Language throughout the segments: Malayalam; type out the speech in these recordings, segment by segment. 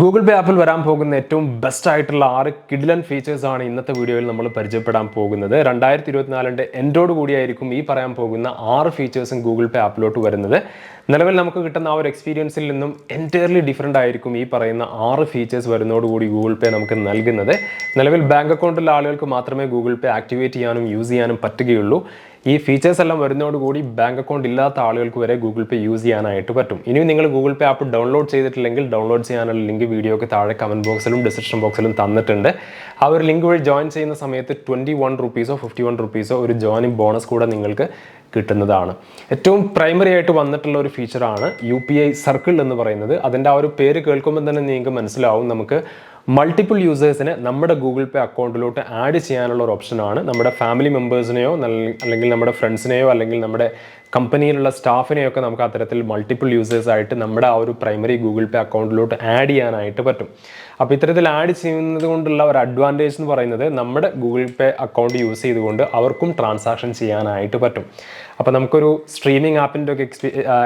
ഗൂഗിൾ പേ ആപ്പിൽ വരാൻ പോകുന്ന ഏറ്റവും ബെസ്റ്റ് ആയിട്ടുള്ള 6 കിഡിലൻ ഫീച്ചേഴ്സ് ആണ് ഇന്നത്തെ വീഡിയോയിൽ നമ്മൾ പരിചയപ്പെടാൻ പോകുന്നത്. 2024 എൻഡോട് കൂടിയായിരിക്കും ഈ പറയാൻ പോകുന്ന 6 ഫീച്ചേഴ്സും ഗൂഗിൾ പേ ആപ്പിലോട്ട് വരുന്നത്. നിലവിൽ നമുക്ക് കിട്ടുന്ന ആ ഒരു എക്സ്പീരിയൻസിൽ നിന്നും എൻറ്റയർലി ഡിഫറെൻ്റ് ആയിരിക്കും ഈ പറയുന്ന 6 ഫീച്ചേഴ്സ് വരുന്നതോടുകൂടി ഗൂഗിൾ പേ നമുക്ക് നൽകുന്നത്. നിലവിൽ ബാങ്ക് അക്കൗണ്ടുള്ള ആളുകൾക്ക് മാത്രമേ ഗൂഗിൾ പേ ആക്ടിവേറ്റ് ചെയ്യാനും യൂസ് ചെയ്യാനും പറ്റുകയുള്ളൂ. ഈ ഫീച്ചേഴ്സ് എല്ലാം വരുന്നതോടുകൂടി ബാങ്ക് അക്കൗണ്ട് ഇല്ലാത്ത ആളുകൾക്ക് വരെ ഗൂഗിൾ പേ യൂസ് ചെയ്യാനായിട്ട് പറ്റും. ഇനിയും നിങ്ങൾ ഗൂഗിൾ പേ ആപ്പ് ഡൗൺലോഡ് ചെയ്തിട്ടില്ലെങ്കിൽ ഡൗൺലോഡ് ചെയ്യാനുള്ള ലിങ്ക് വീഡിയോക്ക് താഴെ കമൻറ്റ് ബോക്സിലും ഡിസ്ക്രിപ്ഷൻ ബോക്സിലും തന്നിട്ടുണ്ട്. ആ ഒരു ലിങ്ക് വഴി ജോയിൻ ചെയ്യുന്ന സമയത്ത് 21 റുപ്പീസോ 51 റുപ്പീസോ ഒരു ജോയിനിങ് ബോണസ് കൂടെ നിങ്ങൾക്ക് കിട്ടുന്നതാണ്. ഏറ്റവും പ്രൈമറി ആയിട്ട് വന്നിട്ടുള്ള ഒരു ഫീച്ചറാണ് UPI സർക്കിൾ എന്ന് പറയുന്നത്. അതിൻ്റെ ആ ഒരു പേര് കേൾക്കുമ്പോൾ തന്നെ നിങ്ങൾക്ക് മനസ്സിലാവും നമുക്ക് മൾട്ടിപ്പിൾ യൂസേഴ്സിനെ നമ്മുടെ ഗൂഗിൾ പേ അക്കൗണ്ടിലോട്ട് ആഡ് ചെയ്യാനുള്ള ഒരു ഓപ്ഷനാണ്. നമ്മുടെ ഫാമിലി മെമ്പേഴ്സിനെയോ അല്ലെങ്കിൽ നമ്മുടെ ഫ്രണ്ട്സിനെയോ അല്ലെങ്കിൽ നമ്മുടെ കമ്പനിയിലുള്ള സ്റ്റാഫിനെയൊക്കെ നമുക്ക് അത്തരത്തിൽ മൾട്ടിപ്പിൾ യൂസേഴ്സ് ആയിട്ട് നമ്മുടെ ആ ഒരു പ്രൈമറി ഗൂഗിൾ പേ അക്കൗണ്ടിലോട്ട് ആഡ് ചെയ്യാനായിട്ട് പറ്റും. അപ്പോൾ ഇത്തരത്തിൽ ആഡ് ചെയ്യുന്നത് കൊണ്ടുള്ള ഒരു അഡ്വാൻറ്റേജ് എന്ന് പറയുന്നത് നമ്മുടെ ഗൂഗിൾ പേ അക്കൗണ്ട് യൂസ് ചെയ്തുകൊണ്ട് അവർക്കും ട്രാൻസാക്ഷൻ ചെയ്യാനായിട്ട് പറ്റും. അപ്പോൾ നമുക്കൊരു സ്ട്രീമിംഗ് ആപ്പിൻ്റെ ഒക്കെ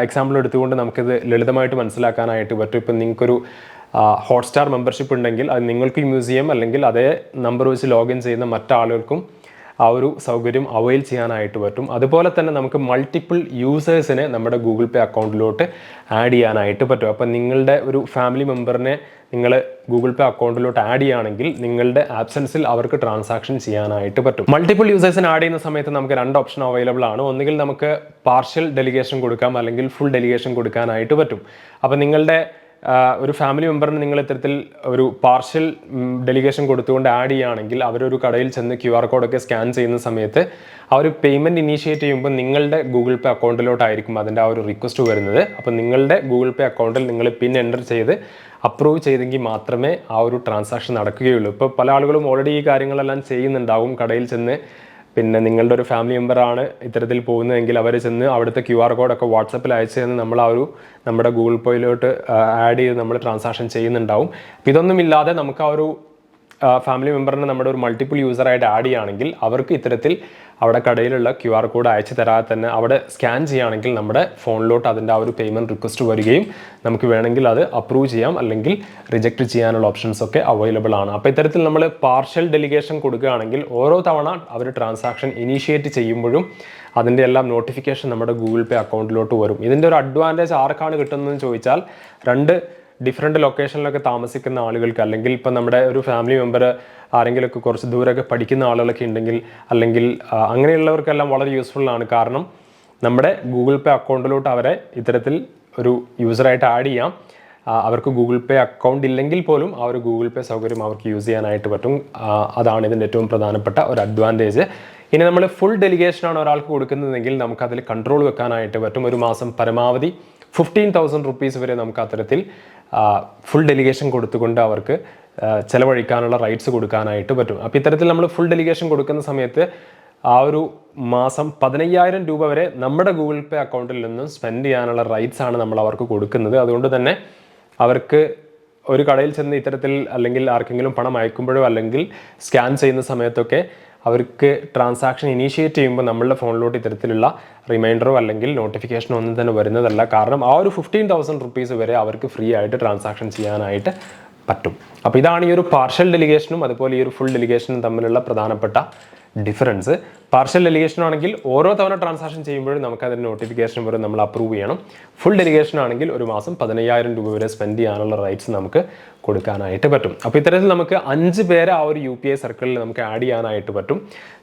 എക്സാമ്പിൾ എടുത്തുകൊണ്ട് നമുക്കിത് ലളിതമായിട്ട് മനസ്സിലാക്കാനായിട്ട് പറ്റും. ഇപ്പം നിങ്ങൾക്കൊരു ഹോട്ട്സ്റ്റാർ മെമ്പർഷിപ്പ് ഉണ്ടെങ്കിൽ അത് നിങ്ങൾക്ക് യൂസ് ചെയ്യാം, അല്ലെങ്കിൽ അതേ നമ്പർ വെച്ച് ലോഗിൻ ചെയ്യുന്ന മറ്റാളുകൾക്കും ആ ഒരു സൗകര്യം അവൈൽ ചെയ്യാനായിട്ട് പറ്റും. അതുപോലെ തന്നെ നമുക്ക് മൾട്ടിപ്പിൾ യൂസേഴ്സിനെ നമ്മുടെ ഗൂഗിൾ പേ അക്കൗണ്ടിലോട്ട് ആഡ് ചെയ്യാനായിട്ട് പറ്റും. അപ്പം നിങ്ങളുടെ ഒരു ഫാമിലി മെമ്പറിനെ നിങ്ങൾ ഗൂഗിൾ പേ അക്കൗണ്ടിലോട്ട് ആഡ് ചെയ്യുകയാണെങ്കിൽ നിങ്ങളുടെ ആബ്സെൻസിൽ അവർക്ക് ട്രാൻസാക്ഷൻ ചെയ്യാനായിട്ട് പറ്റും. മൾട്ടിപ്പിൾ യൂസേഴ്സിന് ആഡ് ചെയ്യുന്ന സമയത്ത് നമുക്ക് 2 ഓപ്ഷൻ അവൈലബിൾ ആണ്. ഒന്നുകിൽ നമുക്ക് പാർഷ്യൽ ഡെലിഗേഷൻ കൊടുക്കാം, അല്ലെങ്കിൽ ഫുൾ ഡെലിഗേഷൻ കൊടുക്കാനായിട്ട് പറ്റും. അപ്പം നിങ്ങളുടെ ഒരു ഫാമിലി മെമ്പറിന് നിങ്ങൾ ഇത്തരത്തിൽ ഒരു പാർഷ്യൽ ഡെലിഗേഷൻ കൊടുത്തുകൊണ്ട് ആഡ് ചെയ്യുകയാണെങ്കിൽ അവരൊരു കടയിൽ ചെന്ന് QR കോഡൊക്കെ സ്കാൻ ചെയ്യുന്ന സമയത്ത് ആ ഒരു പേയ്മെൻറ്റ് ഇനീഷ്യേറ്റ് ചെയ്യുമ്പോൾ നിങ്ങളുടെ ഗൂഗിൾ പേ അക്കൗണ്ടിലോട്ടായിരിക്കും അതിൻ്റെ ആ ഒരു റിക്വസ്റ്റ് വരുന്നത്. അപ്പോൾ നിങ്ങളുടെ ഗൂഗിൾ പേ അക്കൗണ്ടിൽ നിങ്ങൾ പിൻ എൻ്റർ ചെയ്ത് അപ്രൂവ് ചെയ്തെങ്കിൽ മാത്രമേ ആ ഒരു ട്രാൻസാക്ഷൻ നടക്കുകയുള്ളൂ. ഇപ്പോൾ പല ആളുകളും ഓൾറെഡി ഈ കാര്യങ്ങളെല്ലാം ചെയ്യുന്നുണ്ടാവും. കടയിൽ ചെന്ന് പിന്നെ നിങ്ങളുടെ ഒരു ഫാമിലി മെമ്പറാണ് ഇത്തരത്തിൽ പോകുന്നതെങ്കിൽ അവർ ചെന്ന് അവിടുത്തെ QR കോഡൊക്കെ വാട്സപ്പിൽ അയച്ചു തന്ന് നമ്മൾ ആ ഒരു നമ്മുടെ ഗൂഗിൾ പേയിലോട്ട് ആഡ് ചെയ്ത് നമ്മൾ ട്രാൻസാക്ഷൻ ചെയ്യുന്നുണ്ടാവും. ഇതൊന്നുമില്ലാതെ നമുക്ക് ആ ഒരു ഫാമിലി മെമ്പറിനെ നമ്മുടെ ഒരു മൾട്ടിപ്പിൾ യൂസറായിട്ട് ആഡ് ചെയ്യുകയാണെങ്കിൽ അവർക്ക് ഇത്തരത്തിൽ അവിടെ കടയിലുള്ള QR കോഡ് അയച്ചു തരാതെ തന്നെ അവിടെ സ്കാൻ ചെയ്യുകയാണെങ്കിൽ നമ്മുടെ ഫോണിലോട്ട് അതിൻ്റെ ആ ഒരു പേയ്മെൻറ്റ് റിക്വസ്റ്റ് വരികയും നമുക്ക് വേണമെങ്കിൽ അത് അപ്രൂവ് ചെയ്യാം, അല്ലെങ്കിൽ റിജക്റ്റ് ചെയ്യാനുള്ള ഓപ്ഷൻസ് ഒക്കെ അവൈലബിൾ ആണ്. അപ്പോൾ ഇത്തരത്തിൽ നമ്മൾ പാർഷ്യൽ ഡെലിഗേഷൻ കൊടുക്കുകയാണെങ്കിൽ ഓരോ തവണ അവർ ട്രാൻസാക്ഷൻ ഇനീഷ്യേറ്റ് ചെയ്യുമ്പോഴും അതിൻ്റെ എല്ലാം നോട്ടിഫിക്കേഷൻ നമ്മുടെ ഗൂഗിൾ പേ അക്കൗണ്ടിലോട്ട് വരും. ഇതിൻ്റെ ഒരു അഡ്വാൻറ്റേജ് ആർക്കാണ് കിട്ടുന്നതെന്ന് ചോദിച്ചാൽ 2 ഡിഫറെൻറ്റ് ലൊക്കേഷനിലൊക്കെ താമസിക്കുന്ന ആളുകൾക്ക്, അല്ലെങ്കിൽ ഇപ്പം നമ്മുടെ ഒരു ഫാമിലി മെമ്പർ ആരെങ്കിലുമൊക്കെ കുറച്ച് ദൂരമൊക്കെ പഠിക്കുന്ന ആളുകളൊക്കെ ഉണ്ടെങ്കിൽ, അല്ലെങ്കിൽ അങ്ങനെയുള്ളവർക്കെല്ലാം വളരെ യൂസ്ഫുള്ളാണ്. കാരണം നമ്മുടെ ഗൂഗിൾ പേ അക്കൗണ്ടിലോട്ട് അവരെ ഇത്തരത്തിൽ ഒരു യൂസറായിട്ട് ആഡ് ചെയ്യാം. അവർക്ക് ഗൂഗിൾ പേ അക്കൗണ്ട് ഇല്ലെങ്കിൽ പോലും ആ ഒരു ഗൂഗിൾ പേ സൗകര്യം അവർക്ക് യൂസ് ചെയ്യാനായിട്ട് പറ്റും. അതാണ് ഇതിൻ്റെ ഏറ്റവും പ്രധാനപ്പെട്ട ഒരു അഡ്വാൻറ്റേജ്. ഇനി നമ്മൾ ഫുൾ ഡെലിഗേഷനാണ് ഒരാൾക്ക് കൊടുക്കുന്നതെങ്കിൽ നമുക്കതിൽ കൺട്രോൾ വെക്കാനായിട്ട് പറ്റും. ഒരു മാസം പരമാവധി 15,000 റുപ്പീസ് വരെ നമുക്ക് അത്തരത്തിൽ ഫുൾ ഡെലിഗേഷൻ കൊടുത്തുകൊണ്ട് അവർക്ക് ചിലവഴിക്കാനുള്ള റൈറ്റ്സ് കൊടുക്കാനായിട്ട് പറ്റും. അപ്പോൾ ഇത്തരത്തിൽ നമ്മൾ ഫുൾ ഡെലിഗേഷൻ കൊടുക്കുന്ന സമയത്ത് ആ ഒരു മാസം 15,000 രൂപ വരെ നമ്മുടെ ഗൂഗിൾ പേ അക്കൗണ്ടിൽ നിന്നും സ്പെൻഡ് ചെയ്യാനുള്ള റൈറ്റ്സ് ആണ് നമ്മൾ അവർക്ക് കൊടുക്കുന്നത്. അതുകൊണ്ട് തന്നെ അവർക്ക് ഒരു കടയിൽ ചെന്ന് ഇത്തരത്തിൽ അല്ലെങ്കിൽ ആർക്കെങ്കിലും പണം അയക്കുമ്പോഴോ അല്ലെങ്കിൽ സ്കാൻ ചെയ്യുന്ന സമയത്തൊക്കെ അവർക്ക് ട്രാൻസാക്ഷൻ ഇനീഷ്യേറ്റ് ചെയ്യുമ്പോൾ നമ്മളുടെ ഫോണിലോട്ട് ഇത്തരത്തിലുള്ള റിമൈൻഡറോ അല്ലെങ്കിൽ നോട്ടിഫിക്കേഷനോ ഒന്നും തന്നെ വരുന്നതല്ല. കാരണം ആ ഒരു 15,000 റുപ്പീസ് വരെ അവർക്ക് ഫ്രീ ആയിട്ട് ട്രാൻസാക്ഷൻ ചെയ്യാനായിട്ട് പറ്റും. അപ്പോൾ ഇതാണ് ഈ ഒരു പാർഷ്യൽ ഡെലിഗേഷനും അതുപോലെ ഈ ഒരു ഫുൾ ഡെലിഗേഷനും തമ്മിലുള്ള പ്രധാനപ്പെട്ട ഡിഫറൻസ്. പാർഷ്യൽ ഡെലിഗേഷൻ ആണെങ്കിൽ ഓരോ തവണ ട്രാൻസാക്ഷൻ ചെയ്യുമ്പോഴും നമുക്ക് അതിൻ്റെ നോട്ടിഫിക്കേഷൻ വരെ നമ്മൾ അപ്രൂവ് ചെയ്യണം. ഫുൾ ഡെലിഗേഷൻ ആണെങ്കിൽ ഒരു മാസം 15,000 രൂപ വരെ സ്പെൻഡ് ചെയ്യാനുള്ള റൈറ്റ്സ് നമുക്ക് കൊടുക്കാനായിട്ട് പറ്റും. അപ്പോൾ ഇത്തരത്തിൽ നമുക്ക് 5 പേരെ ആ ഒരു UPI സർക്കിളിൽ നമുക്ക് ആഡ് ചെയ്യാനായിട്ട് പറ്റും.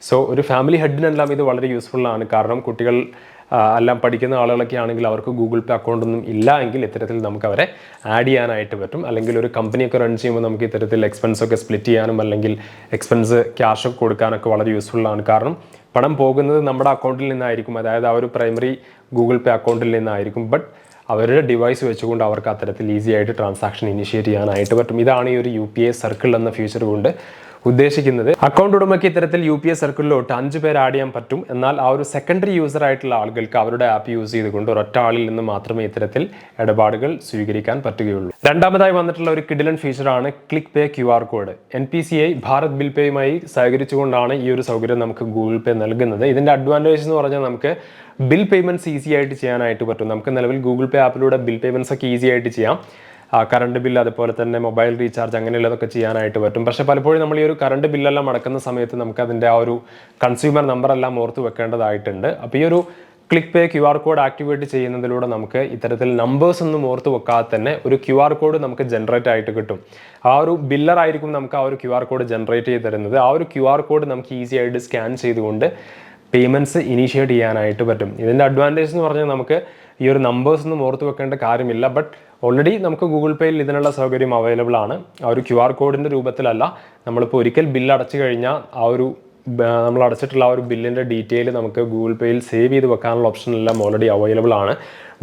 സോ ഒരു ഫാമിലി ഹെഡിനെല്ലാം ഇത് വളരെ യൂസ്ഫുള്ളാണ്. കാരണം കുട്ടികൾ എല്ലാം പഠിക്കുന്ന ആളുകളൊക്കെ ആണെങ്കിൽ അവർക്ക് ഗൂഗിൾ പേ അക്കൗണ്ടൊന്നും ഇല്ല എങ്കിൽ ഇത്തരത്തിൽ നമുക്ക് അവരെ ആഡ് ചെയ്യാനായിട്ട് പറ്റും. അല്ലെങ്കിൽ ഒരു കമ്പനിയൊക്കെ റൺ ചെയ്യുമ്പോൾ നമുക്ക് ഇത്തരത്തിൽ എക്സ്പെൻസൊക്കെ സ്പ്ലിറ്റ് ചെയ്യാനും അല്ലെങ്കിൽ എക്സ്പെൻസ് ക്യാഷൊക്കെ കൊടുക്കാനൊക്കെ വളരെ യൂസ്ഫുള്ളാണ്. കാരണം പണം പോകുന്നത് നമ്മുടെ അക്കൗണ്ടിൽ നിന്നായിരിക്കും, അതായത് ആ ഒരു പ്രൈമറി ഗൂഗിൾ പേ അക്കൗണ്ടിൽ നിന്നായിരിക്കും. ബട്ട് അവരുടെ ഡിവൈസ് വെച്ചുകൊണ്ട് അവർക്ക് അത്തരത്തിൽ ഈസി ആയിട്ട് ട്രാൻസാക്ഷൻ ഇനിഷ്യേറ്റ് ചെയ്യാനായിട്ട് പറ്റും. ഇതാണ് ഈ ഒരു UPI സർക്കിൾ എന്ന ഫീച്ചർ കൊണ്ട് ഉദ്ദേശിക്കുന്നത്. അക്കൗണ്ട് ഉടമയ്ക്ക് ഇത്തരത്തിൽ UPI സർക്കിളിലോട്ട് 5 പേര് ആഡ് ചെയ്യാൻ പറ്റും. എന്നാൽ ആ ഒരു സെക്കൻഡറി യൂസർ ആയിട്ടുള്ള ആളുകൾക്ക് അവരുടെ ആപ്പ് യൂസ് ചെയ്തുകൊണ്ട് ഒരൊറ്റ ആളിൽ നിന്ന് മാത്രമേ ഇത്തരത്തിൽ ഇടപാടുകൾ സ്വീകരിക്കാൻ പറ്റുകയുള്ളൂ. രണ്ടാമതായി വന്നിട്ടുള്ള ഒരു കിഡിലൻ ഫീച്ചറാണ് click pay QR code. NPCI Bharat bill പേയുമായി സഹകരിച്ചുകൊണ്ടാണ് ഈ ഒരു സൗകര്യം നമുക്ക് ഗൂഗിൾ പേ നൽകുന്നത്. ഇതിൻ്റെ അഡ്വാൻറ്റേജ് എന്ന് പറഞ്ഞാൽ നമുക്ക് ബിൽ പേയ്മെൻറ്റ്സ് ഈസി ആയിട്ട് ചെയ്യാനായിട്ട് പറ്റും. നമുക്ക് നിലവിൽ ഗൂഗിൾ പേ ആപ്പിലൂടെ ബിൽ പേയ്മെൻറ്റ്സ് ഒക്കെ ഈസി ആയിട്ട് ചെയ്യാം. കറണ്ട് ബില്ല്, അതുപോലെ തന്നെ മൊബൈൽ റീചാർജ് അങ്ങനെയുള്ളതൊക്കെ ചെയ്യാനായിട്ട് പറ്റും. പക്ഷേ പലപ്പോഴും നമ്മൾ ഈ ഒരു കറണ്ട് ബില്ലെല്ലാം അടക്കുന്ന സമയത്ത് നമുക്ക് അതിൻ്റെ ആ ഒരു കൺസ്യൂമർ നമ്പർ എല്ലാം ഓർത്ത് വെക്കേണ്ടതായിട്ടുണ്ട്. അപ്പോൾ ഈ ഒരു click pay QR code activate ചെയ്യുന്നതിലൂടെ നമുക്ക് ഇത്തരത്തിൽ നമ്പേഴ്സ് ഒന്നും ഓർത്ത് വെക്കാതെ തന്നെ ഒരു QR കോഡ് നമുക്ക് ജനറേറ്റ് ആയിട്ട് കിട്ടും. ആ ഒരു ബില്ലർ ആയിരിക്കും നമുക്ക് ആ ഒരു QR കോഡ് ജനറേറ്റ് ചെയ്ത് തരുന്നത്. ആ ഒരു QR കോഡ് നമുക്ക് ഈസി ആയിട്ട് സ്കാൻ ചെയ്തുകൊണ്ട് പേയ്മെൻറ്റ്സ് ഇനീഷ്യേറ്റ് ചെയ്യാനായിട്ട് പറ്റും. ഇതിൻ്റെ അഡ്വാൻറ്റേജ് എന്ന് പറഞ്ഞാൽ നമുക്ക് ഈ ഒരു നമ്പേഴ്സ് ഒന്നും ഓർത്ത് വെക്കേണ്ട കാര്യമില്ല. ബട്ട് ഓൾറെഡി നമുക്ക് ഗൂഗിൾ പേയിൽ ഇതിനുള്ള സൗകര്യം അവൈലബിൾ ആണ്. ആ ഒരു QR കോഡിൻ്റെ രൂപത്തിലല്ല, നമ്മളിപ്പോൾ ഒരിക്കൽ ബില്ല് അടച്ചു കഴിഞ്ഞാൽ ആ ഒരു നമ്മൾ അടച്ചിട്ടുള്ള ആ ഒരു ബില്ലിൻ്റെ ഡീറ്റെയിൽ നമുക്ക് ഗൂഗിൾ പേയിൽ സേവ് ചെയ്ത് വെക്കാനുള്ള ഓപ്ഷൻ എല്ലാം ഓൾറെഡി അവൈലബിൾ ആണ്.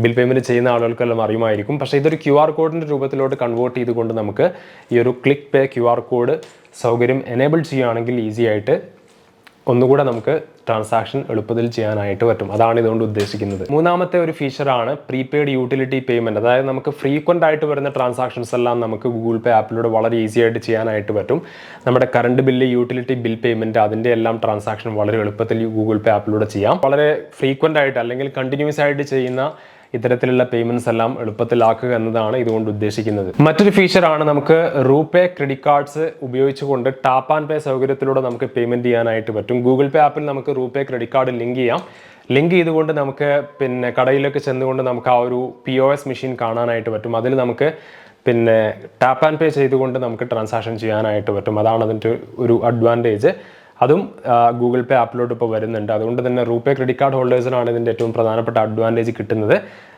ബിൽ പേയ്മെൻറ്റ് ചെയ്യുന്ന ആളുകൾക്കെല്ലാം അറിയുമായിരിക്കും. പക്ഷേ ഇതൊരു QR കോഡിൻ്റെ രൂപത്തിലോട്ട് കൺവേർട്ട് ചെയ്തുകൊണ്ട് നമുക്ക് ഈ ഒരു ക്ലിക്ക് പേ QR കോഡ് സൗകര്യം എനേബിൾ ചെയ്യുകയാണെങ്കിൽ ഈസി ആയിട്ട് ഒന്നുകൂടെ നമുക്ക് ട്രാൻസാക്ഷൻ എളുപ്പത്തിൽ ചെയ്യാനായിട്ട് പറ്റും. അതാണ് ഇതുകൊണ്ട് ഉദ്ദേശിക്കുന്നത്. മൂന്നാമത്തെ ഒരു ഫീച്ചറാണ് പ്രീപെയ്ഡ് യൂട്ടിലിറ്റി പേയ്മെൻറ്റ്. അതായത് നമുക്ക് ഫ്രീക്വൻ്റ് ആയിട്ട് വരുന്ന ട്രാൻസാക്ഷൻസ് എല്ലാം നമുക്ക് ഗൂഗിൾ പേ ആപ്പിലൂടെ വളരെ ഈസി ആയിട്ട് ചെയ്യാനായിട്ട് പറ്റും. നമ്മുടെ current bill, utility bill payment, അതിൻ്റെ എല്ലാം ട്രാൻസാക്ഷൻ വളരെ എളുപ്പത്തിൽ ഗൂഗിൾ പേ ആപ്പിലൂടെ ചെയ്യാം. വളരെ ഫ്രീക്വൻ്റ് ആയിട്ട് അല്ലെങ്കിൽ കണ്ടിന്യൂസ് ആയിട്ട് ചെയ്യുന്ന ഇത്തരത്തിലുള്ള പേയ്മെൻറ്റ്സ് എല്ലാം എളുപ്പത്തിലാക്കുക എന്നതാണ് ഇതുകൊണ്ട് ഉദ്ദേശിക്കുന്നത്. മറ്റൊരു ഫീച്ചറാണ് നമുക്ക് റൂപേ ക്രെഡിറ്റ് കാർഡ്സ് ഉപയോഗിച്ചുകൊണ്ട് ടാപ്പ് ആൻഡ് പേ സൗകര്യത്തിലൂടെ നമുക്ക് പേയ്മെൻറ്റ് ചെയ്യാനായിട്ട് പറ്റും. ഗൂഗിൾ പേ ആപ്പിൽ നമുക്ക് റൂപേ ക്രെഡിറ്റ് കാർഡ് ലിങ്ക് ചെയ്യാം. ലിങ്ക് ചെയ്തുകൊണ്ട് നമുക്ക് കടയിലൊക്കെ ചെന്നുകൊണ്ട് നമുക്ക് ആ ഒരു POS മെഷീൻ കാണാനായിട്ട് പറ്റും. അതിൽ നമുക്ക് ടാപ്പ് ആൻഡ് പേ ചെയ്തുകൊണ്ട് നമുക്ക് ട്രാൻസാക്ഷൻ ചെയ്യാനായിട്ട് പറ്റും. അതാണ് അതിൻ്റെ ഒരു അഡ്വാൻറ്റേജ്. അതും ഗൂഗിൾ പേ ആപ്പിലോട്ട് ഇപ്പോൾ വരുന്നുണ്ട്. അതുകൊണ്ട് തന്നെ റൂപേ ക്രെഡിറ്റ് കാർഡ് ഹോൾഡേഴ്സിനാണ് ഇതിൻ്റെ ഏറ്റവും പ്രധാനപ്പെട്ട അഡ്വാൻറ്റേജ് കിട്ടുന്നത്.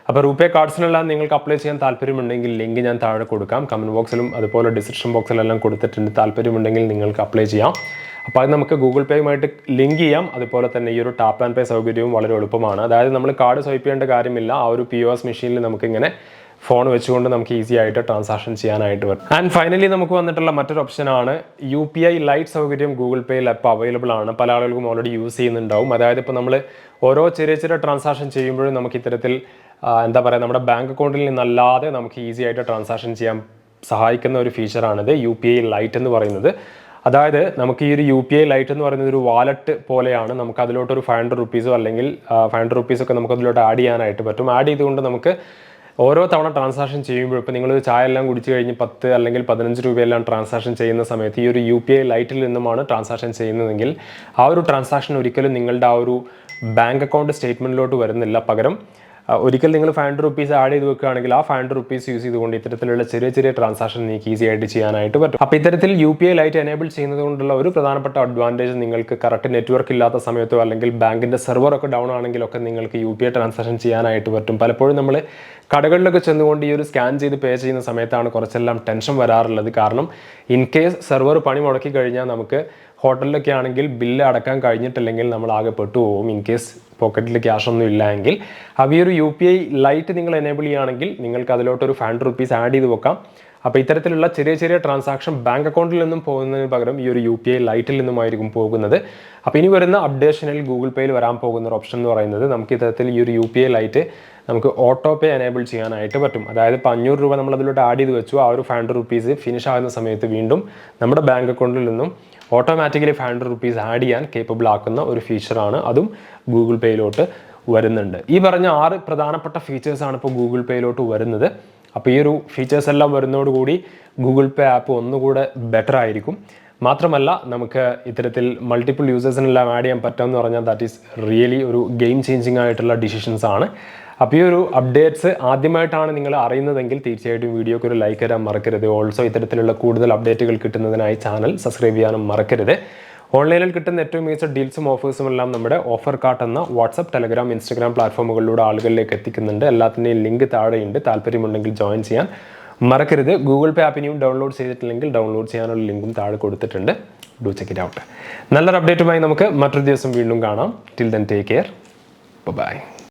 അപ്പോൾ റൂപേ കാർഡ്സിനെല്ലാം നിങ്ങൾക്ക് അപ്ലൈ ചെയ്യാൻ താല്പര്യമുണ്ടെങ്കിൽ ലിങ്ക് ഞാൻ താഴെ കൊടുക്കാം. കമൻറ്റ് ബോക്സിലും അതുപോലെ ഡിസ്ക്രിപ്ഷൻ ബോക്സിലെല്ലാം കൊടുത്തിട്ടുണ്ട്. താല്പര്യമുണ്ടെങ്കിൽ നിങ്ങൾക്ക് അപ്ലൈ ചെയ്യാം. അപ്പോൾ അത് നമുക്ക് ഗൂഗിൾ പേയുമായിട്ട് ലിങ്ക് ചെയ്യാം. അതുപോലെ തന്നെ ഈ ഒരു ടാപ്പ് ആൻഡ് പേ സൗകര്യവും വളരെ എളുപ്പമാണ്. അതായത് നമ്മൾ കാർഡ് സ്വൈപ്പ് ചെയ്യേണ്ട കാര്യമില്ല. ആ ഒരു POS മെഷീനിൽ നമുക്കിങ്ങനെ ഫോൺ വെച്ചുകൊണ്ട് നമുക്ക് ഈസി ആയിട്ട് ട്രാൻസാക്ഷൻ ചെയ്യാനായിട്ട് പറ്റും. ആൻഡ് ഫൈനലി നമുക്ക് വന്നിട്ടുള്ള മറ്റൊരു ഓപ്ഷനാണ് UPI ലൈറ്റ് സൗകര്യം. ഗൂഗിൾ പേയിൽ ഇപ്പോൾ അവൈലബിൾ ആണ്. പല ആളുകൾക്കും ഓൾറെഡി യൂസ് ചെയ്യുന്നുണ്ടാവും. അതായത് ഇപ്പോൾ നമ്മൾ ഓരോ ചെറിയ ട്രാൻസാക്ഷൻ ചെയ്യുമ്പോഴും നമുക്ക് ഇത്തരത്തിൽ നമ്മുടെ ബാങ്ക് അക്കൗണ്ടിൽ നിന്നല്ലാതെ നമുക്ക് ഈസി ആയിട്ട് ട്രാൻസാക്ഷൻ ചെയ്യാൻ സഹായിക്കുന്ന ഒരു ഫീച്ചറാണിത് UPI ലൈറ്റ് എന്ന് പറയുന്നത്. അതായത് നമുക്ക് ഈ ഒരു UPI ലൈറ്റ് എന്ന് പറയുന്നത് ഒരു വാലറ്റ് പോലെയാണ്. നമുക്ക് അതിലോട്ടൊരു 500 റുപ്പീസോ അല്ലെങ്കിൽ 500 റുപ്പീസൊക്കെ നമുക്ക് അതിലോട്ട് ആഡ് ചെയ്യാനായിട്ട് പറ്റും. ആഡ് ചെയ്തുകൊണ്ട് നമുക്ക് ഓരോ തവണ ട്രാൻസാക്ഷൻ ചെയ്യുമ്പോൾ ഇപ്പോൾ നിങ്ങൾ ചായ എല്ലാം കുടിച്ച് കഴിഞ്ഞ് 10 അല്ലെങ്കിൽ 15 രൂപയെല്ലാം ട്രാൻസാക്ഷൻ ചെയ്യുന്ന സമയത്ത് ഈ ഒരു UPI ലൈറ്റിൽ നിന്നുമാണ് ട്രാൻസാക്ഷൻ ചെയ്യുന്നതെങ്കിൽ ആ ഒരു ട്രാൻസാക്ഷൻ ഒരിക്കലും നിങ്ങളുടെ ആ ഒരു ബാങ്ക് അക്കൗണ്ട് സ്റ്റേറ്റ്മെൻറ്റിലോട്ട് വരുന്നില്ല. പകരം ഒരിക്കൽ നിങ്ങൾ 500 റുപ്പീസ് ആഡ് ചെയ്ത് വെക്കുകയാണെങ്കിൽ ആ 500 റുപ്പീസ് യൂസ് ചെയ്തുകൊണ്ട് ഇത്തരത്തിലുള്ള ചെറിയ ട്രാൻസാക്ഷൻ നിങ്ങൾക്ക് ഈസി ആയിട്ട് ചെയ്യാനായിട്ട് പറ്റും. അപ്പോൾ ഇത്തരത്തിൽ UPI ലൈറ്റ് എനേബിൾ ചെയ്യുന്നത് കൊണ്ടുള്ള ഒരു പ്രധാനപ്പെട്ട അഡ്വാൻറ്റേജ്, നിങ്ങൾക്ക് കറക്റ്റ് നെറ്റ്വർക്ക് ഇല്ലാത്ത സമയത്തോ അല്ലെങ്കിൽ ബാങ്കിൻ്റെ സെർവറൊക്കെ ഡൗൺ ആണെങ്കിലൊക്കെ നിങ്ങൾക്ക് UPI ട്രാൻസാക്ഷൻ ചെയ്യാനായിട്ട് പറ്റും. പലപ്പോഴും നമ്മൾ കടകളിലൊക്കെ ചെന്നുകൊണ്ട് ഈ ഒരു സ്കാൻ ചെയ്ത് പേ ചെയ്യുന്ന സമയത്താണ് കുറച്ചെല്ലാം ടെൻഷൻ വരാറുള്ളത്. കാരണം ഇൻ കേസ് സെർവർ പണി മുടക്കി കഴിഞ്ഞാൽ നമുക്ക് ഹോട്ടലിലൊക്കെ ആണെങ്കിൽ ബില്ല് അടക്കാൻ കഴിഞ്ഞിട്ടില്ലെങ്കിൽ നമ്മൾ ആകെ പെട്ടുപോകും. ഇൻ കേസ് പോക്കറ്റിൽ ക്യാഷ് ഒന്നും ഇല്ല എങ്കിൽ അപ്പോൾ ഈ ഒരു UPI ലൈറ്റ് നിങ്ങൾ എനേബിൾ ചെയ്യുകയാണെങ്കിൽ നിങ്ങൾക്ക് അതിലോട്ടൊരു 500 റുപ്പീസ് ആഡ് ചെയ്ത് വെക്കാം. അപ്പോൾ ഇത്തരത്തിലുള്ള ചെറിയ ട്രാൻസാക്ഷൻ ബാങ്ക് അക്കൗണ്ടിൽ നിന്നും പോകുന്നതിന് പകരം ഈ ഒരു UPI ലൈറ്റിൽ നിന്നുമായിരിക്കും പോകുന്നത്. അപ്പോൾ ഇനി വരുന്ന അപ്ഡേഷനിൽ ഗൂഗിൾ പേയിൽ വരാൻ പോകുന്ന ഒരു ഓപ്ഷൻ എന്ന് പറയുന്നത് നമുക്ക് ഇത്തരത്തിൽ ഈ ഒരു UPI ലൈറ്റ് നമുക്ക് ഓട്ടോ പേ എനേബിൾ ചെയ്യാനായിട്ട് പറ്റും. അതായത് ഇപ്പോൾ 500 രൂപ നമ്മൾ അതിലോട്ട് ആഡ് ചെയ്ത് വെച്ചു. ആ ഒരു 500 റുപ്പീസ് ഫിനിഷ് ആകുന്ന സമയത്ത് വീണ്ടും നമ്മുടെ ബാങ്ക് അക്കൗണ്ടിൽ നിന്നും ഓട്ടോമാറ്റിക്കലി 500 റുപ്പീസ് ആഡ് ചെയ്യാൻ കേപ്പബിൾ ആക്കുന്ന ഒരു ഫീച്ചറാണ്. അതും ഗൂഗിൾ പേയിലോട്ട് വരുന്നുണ്ട്. ഈ പറഞ്ഞ 6 പ്രധാനപ്പെട്ട ഫീച്ചേഴ്സാണ് ഇപ്പോൾ ഗൂഗിൾ പേയിലോട്ട് വരുന്നത്. അപ്പോൾ ഈ ഒരു ഫീച്ചേഴ്സ് എല്ലാം വരുന്നതോടുകൂടി ഗൂഗിൾ പേ ആപ്പ് ഒന്നുകൂടെ ബെറ്റർ ആയിരിക്കും. മാത്രമല്ല നമുക്ക് ഇത്തരത്തിൽ മൾട്ടിപ്പിൾ യൂസേഴ്സിനെല്ലാം ആഡ് ചെയ്യാൻ പറ്റുമെന്ന് പറഞ്ഞാൽ ദാറ്റ് ഈസ് റിയലി ഒരു ഗെയിം ചേഞ്ചിങ് ആയിട്ടുള്ള ഡിസിഷൻസ് ആണ്. അപ്പോൾ ഈ ഒരു അപ്ഡേറ്റ്സ് ആദ്യമായിട്ടാണ് നിങ്ങൾ അറിയുന്നതെങ്കിൽ തീർച്ചയായിട്ടും വീഡിയോക്ക് ഒരു ലൈക്ക് തരാൻ മറക്കരുത്. ഓൾസോ ഇത്തരത്തിലുള്ള കൂടുതൽ അപ്ഡേറ്റുകൾ കിട്ടുന്നതിനായി ചാനൽ സബ്സ്ക്രൈബ് ചെയ്യാനും മറക്കരുത്. ഓൺലൈനിൽ കിട്ടുന്ന ഏറ്റവും മികച്ച ഡീൽസും ഓഫേഴ്സും എല്ലാം നമ്മുടെ ഓഫർ കാർട്ട് എന്ന വാട്സപ്പ്, ടെലഗ്രാം, ഇൻസ്റ്റഗ്രാം പ്ലാറ്റ്ഫോമുകളിലൂടെ ആളുകളിലേക്ക് എത്തിക്കുന്നുണ്ട്. എല്ലാത്തിൻ്റെയും ലിങ്ക് താഴെയുണ്ട്. താല്പര്യമുണ്ടെങ്കിൽ ജോയിൻ ചെയ്യാൻ മറക്കരുത്. ഗൂഗിൾ പേ ആപ്പ് ഇനിയും ഡൗൺലോഡ് ചെയ്തിട്ടില്ലെങ്കിൽ ഡൗൺലോഡ് ചെയ്യാനുള്ള ലിങ്കും താഴെ കൊടുത്തിട്ടുണ്ട്. Do check it out. നല്ലൊരു അപ്ഡേറ്റുമായി നമുക്ക് മറ്റൊരു ദിവസം വീണ്ടും കാണാം. Till then take care. By.